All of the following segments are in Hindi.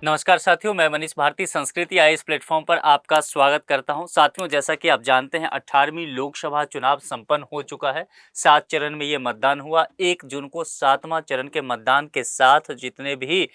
नमस्कार साथियों, मैं मनीष भारती संस्कृति आईएएस प्लेटफॉर्म पर आपका स्वागत करता हूं। साथियों, जैसा कि आप जानते हैं 18वीं लोकसभा चुनाव संपन्न हो चुका है। 7 चरण में ये मतदान हुआ। 1 जून को 7वां चरण के मतदान के साथ जितने भी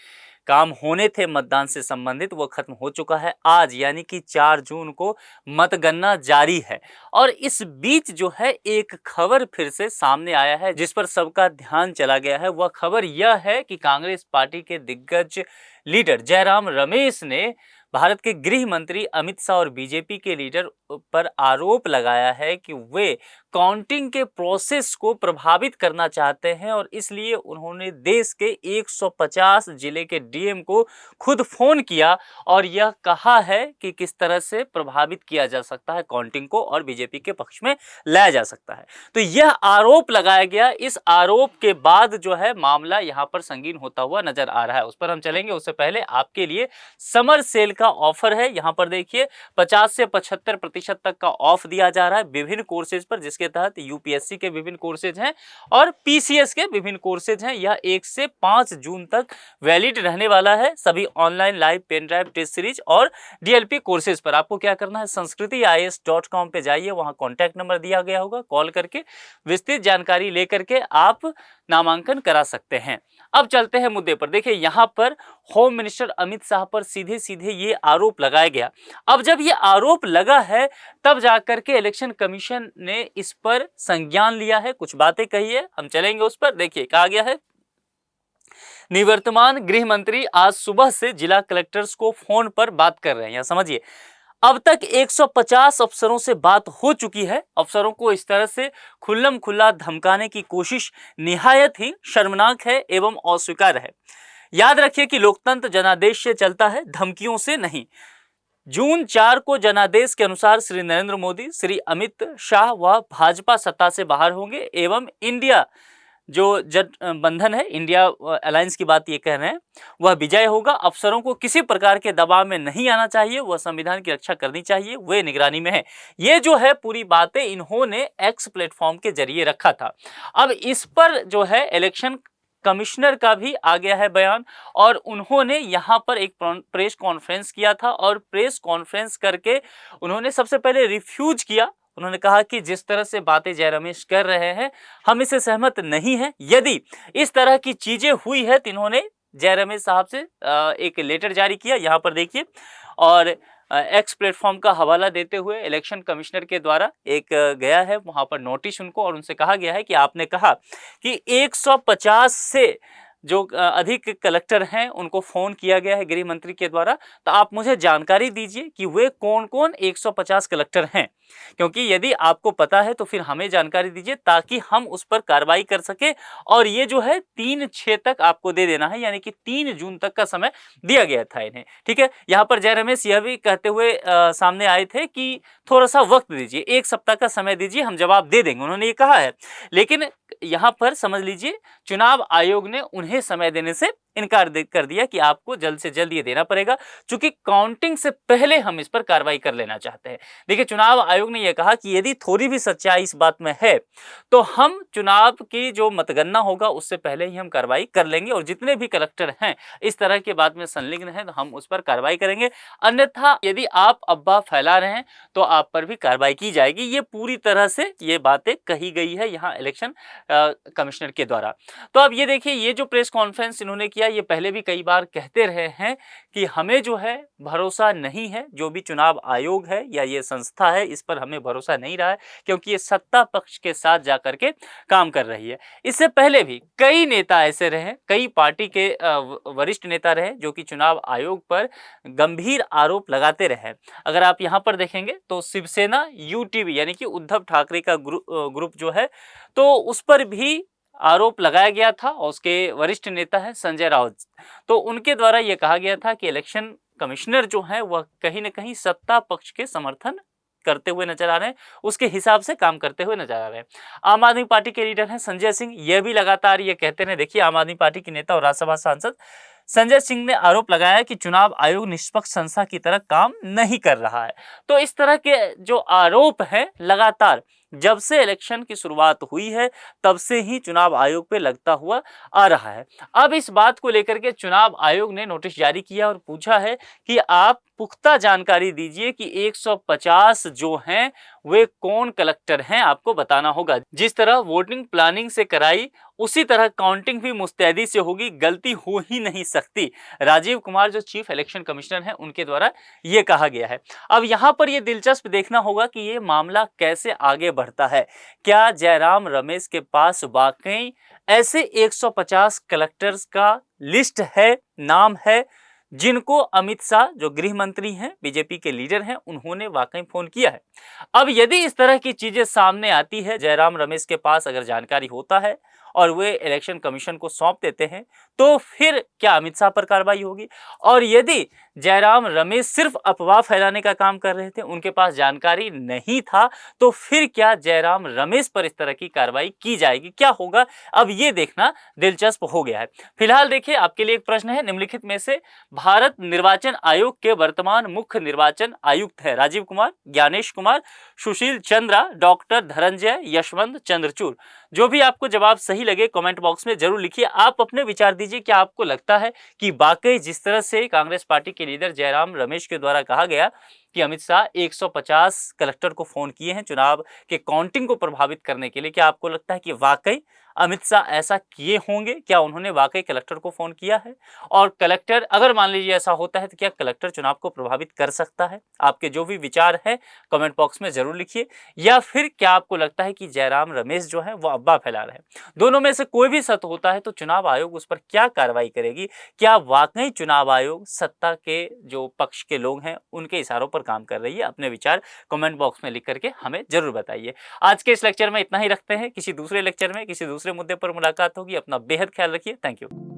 काम होने थे मतदान से संबंधित वो खत्म हो चुका है। आज यानी कि 4 जून को मतगणना जारी है और इस बीच जो है एक खबर फिर से सामने आया है जिस पर सबका ध्यान चला गया है। वह खबर यह है कि कांग्रेस पार्टी के दिग्गज लीडर जयराम रमेश ने भारत के गृह मंत्री अमित शाह और बीजेपी के लीडर पर आरोप लगाया है कि वे काउंटिंग के प्रोसेस को प्रभावित करना चाहते हैं और इसलिए उन्होंने देश के 150 जिले के डीएम को खुद फोन किया और यह कहा है कि किस तरह से प्रभावित किया जा सकता है काउंटिंग को और बीजेपी के पक्ष में लाया जा सकता है। तो यह आरोप लगाया गया। इस आरोप के बाद जो है मामला यहाँ पर संगीन होता हुआ नजर आ रहा है, उस पर हम चलेंगे। उससे पहले आपके लिए समर सेल का ऑफर है। यहाँ पर देखिए 50 से 75% तक का ऑफ दिया जा रहा है विभिन्न कोर्सेज पर, जिसके तहत यूपीएससी के विभिन्न कोर्सेज हैं और पीसीएस के विभिन्न कोर्सेज हैं। यह 1 से 5 जून तक वैलिड रहने वाला है। सभी online live pen drive test series और डीएलपी कोर्सेज पर आपको क्या करना है, sanskritIAS.com पे जाइए, वहां कॉन्टैक्ट नंबर दिया गया होगा, कॉल करके विस्तृत जानकारी लेकर के आप नामांकन करा सकते हैं। अब चलते हैं मुद्दे पर। देखिए यहाँ पर होम मिनिस्टर अमित शाह पर सीधे सीधे ये आरोप लगाया गया। अब जब ये आरोप लगा है तब जाकर के इलेक्शन कमीशन ने इस पर संज्ञान लिया है, कुछ बातें कही है, हम चलेंगे उस पर। देखिए कहा गया है, निवर्तमान गृह मंत्री आज सुबह से जिला कलेक्टर्स को फोन पर बात कर रहे हैं। यहाँ समझिए, अब तक 150 अफसरों से बात हो चुकी है। अफसरों को इस तरह से खुल्लम खुल्ला धमकाने की कोशिश निहायत ही शर्मनाक है एवं अस्वीकार्य है। याद रखिए कि लोकतंत्र जनादेश से चलता है, धमकियों से नहीं। जून 4 को जनादेश के अनुसार श्री नरेंद्र मोदी, श्री अमित शाह व भाजपा सत्ता से बाहर होंगे एवं इंडिया जो गठबंधन है, इंडिया अलायंस की बात ये कह रहे हैं, वह विजय होगा। अफसरों को किसी प्रकार के दबाव में नहीं आना चाहिए, वह संविधान की रक्षा करनी चाहिए, वे निगरानी में है। ये जो है पूरी बातें इन्होंने एक्स प्लेटफॉर्म के जरिए रखा था। अब इस पर जो है इलेक्शन कमिश्नर का भी आ गया है बयान और उन्होंने यहाँ पर एक प्रेस कॉन्फ्रेंस किया था और प्रेस कॉन्फ्रेंस करके उन्होंने सबसे पहले रिफ्यूज किया। उन्होंने कहा कि जिस तरह से बातें जय रमेश कर रहे हैं हम इससे सहमत नहीं हैं। यदि इस तरह की चीजें हुई है तो इन्होंने जय रमेश साहब से एक लेटर जारी किया, यहाँ पर देखिए, और एक्स प्लेटफॉर्म का हवाला देते हुए इलेक्शन कमिश्नर के द्वारा एक गया है वहां पर नोटिस उनको, और उनसे कहा गया है कि आपने कहा कि 150 से जो अधिक कलेक्टर हैं उनको फोन किया गया है गृह मंत्री के द्वारा, तो आप मुझे जानकारी दीजिए कि वे कौन कौन 150 कलेक्टर हैं, क्योंकि यदि आपको पता है तो फिर हमें जानकारी दीजिए ताकि हम उस पर कार्रवाई कर सके। और ये जो है 3/6 तक आपको दे देना है, यानी कि 3 जून तक का समय दिया गया था इन्हें। ठीक है, यहाँ पर जय रमेश यह भी कहते हुए सामने आए थे कि थोड़ा सा वक्त दीजिए, 1 सप्ताह का समय दीजिए, हम जवाब दे देंगे, उन्होंने ये कहा है। लेकिन यहाँ पर समझ लीजिए चुनाव आयोग ने उन्हें समय देने से इनकार कर दिया कि आपको जल्द से जल्द ये देना पड़ेगा, क्योंकि काउंटिंग से पहले हम इस पर कार्रवाई कर लेना चाहते हैं। देखिए चुनाव आयोग ने यह कहा कि यदि थोड़ी भी सच्चाई इस बात में है तो हम चुनाव की जो मतगणना होगा उससे पहले ही हम कार्रवाई कर लेंगे और जितने भी कलेक्टर हैं इस तरह के बात में संलिग्न हैं तो हम उस पर कार्रवाई करेंगे, अन्यथा यदि आप अफवाह फैला रहे हैं तो आप पर भी कार्रवाई की जाएगी। ये पूरी तरह से ये बातें कही गई है यहाँ इलेक्शन कमिश्नर के द्वारा। तो अब ये देखिए, ये जो प्रेस कॉन्फ्रेंस इन्होंने किया, ये पहले भी कई बार कहते रहे हैं कि हमें जो है भरोसा नहीं है, जो भी चुनाव आयोग है या ये संस्था है इस पर हमें भरोसा नहीं रहा है, क्योंकि ये सत्ता पक्ष के साथ जाकर के काम कर रही है। इससे पहले भी कई नेता ऐसे रहे, कई पार्टी के वरिष्ठ नेता रहे जो कि चुनाव आयोग पर गंभीर आरोप लगाते रहे। अगर आप यहाँ पर देखेंगे तो शिवसेना यूटीवी यानी कि उद्धव ठाकरे का ग्रुप जो है तो उस पर भी आरोप लगाया गया था और उसके वरिष्ठ नेता है संजय राउत, तो उनके द्वारा यह कहा गया था कि इलेक्शन कमिश्नर जो है वह कहीं ना कहीं सत्ता पक्ष के समर्थन करते हुए नजर आ रहे हैं, उसके हिसाब से काम करते हुए नजर आ रहे हैं। आम आदमी पार्टी के लीडर हैं संजय सिंह, यह भी लगातार ये कहते रहे। देखिए आम आदमी पार्टी के नेता और राज्यसभा सांसद संजय सिंह ने आरोप लगाया कि चुनाव आयोग निष्पक्ष संस्था की तरह काम नहीं कर रहा है। तो इस तरह के जो आरोप हैं लगातार जब से इलेक्शन की शुरुआत हुई है तब से ही चुनाव आयोग पे लगता हुआ आ रहा है। अब इस बात को लेकर के चुनाव आयोग ने नोटिस जारी किया और पूछा है कि आप पुख्ता जानकारी दीजिए कि 150 जो हैं वे कौन कलेक्टर हैं, आपको बताना होगा। जिस तरह वोटिंग प्लानिंग से कराई उसी तरह काउंटिंग भी मुस्तैदी से होगी, गलती हो ही नहीं सकती। राजीव कुमार जो चीफ इलेक्शन कमिश्नर हैं उनके द्वारा ये कहा गया है। अब यहाँ पर ये दिलचस्प देखना होगा कि ये मामला कैसे आगे बढ़ता है। क्या जयराम रमेश के पास वाकई ऐसे 150 कलेक्टर्स का लिस्ट है, नाम है, जिनको अमित शाह जो गृह मंत्री हैं, बीजेपी के लीडर हैं, उन्होंने वाकई फोन किया है? अब यदि इस तरह की चीजें सामने आती है, जयराम रमेश के पास अगर जानकारी होता है और वे इलेक्शन कमीशन को सौंप देते हैं, तो फिर क्या अमित शाह पर कार्रवाई होगी? और यदि जयराम रमेश सिर्फ अफवाह फैलाने का काम कर रहे थे, उनके पास जानकारी नहीं था, तो फिर क्या जयराम रमेश पर इस तरह की कार्रवाई की जाएगी? क्या होगा? अब ये देखना दिलचस्प हो गया है। फिलहाल देखिए, आपके लिए एक प्रश्न है। निम्नलिखित में से भारत निर्वाचन आयोग के वर्तमान मुख्य निर्वाचन आयुक्त है राजीव कुमार, ज्ञानेश कुमार, सुशील चंद्रा, डॉक्टर धनंजय, यशवंत चंद्रचूड़। जो भी आपको जवाब सही लगे कमेंट बॉक्स में जरूर लिखिए। आप अपने विचार दीजिए। क्या आपको लगता है कि वाकई जिस तरह से कांग्रेस पार्टी के लीडर जयराम रमेश के द्वारा कहा गया कि अमित शाह 150 कलेक्टर को फोन किए हैं चुनाव के काउंटिंग को प्रभावित करने के लिए, क्या आपको लगता है कि वाकई अमित शाह ऐसा किए होंगे? क्या उन्होंने वाकई कलेक्टर को फोन किया है? और कलेक्टर, अगर मान लीजिए ऐसा होता है, तो क्या कलेक्टर चुनाव को प्रभावित कर सकता है? आपके जो भी विचार है कमेंट बॉक्स में जरूर लिखिए। या फिर क्या आपको लगता है कि जयराम रमेश जो है वो अफवाह फैला रहे हैं? दोनों में से कोई भी सत्य होता है तो चुनाव आयोग उस पर क्या कार्रवाई करेगी? क्या वाकई चुनाव आयोग सत्ता के जो पक्ष के लोग हैं उनके इशारों पर काम कर रही है? अपने विचार कमेंट बॉक्स में लिख करके हमें जरूर बताइए। आज के इस लेक्चर में इतना ही रखते हैं। किसी दूसरे लेक्चर में किसी दूसरे मुद्दे पर मुलाकात होगी। अपना बेहद ख्याल रखिए। Thank you.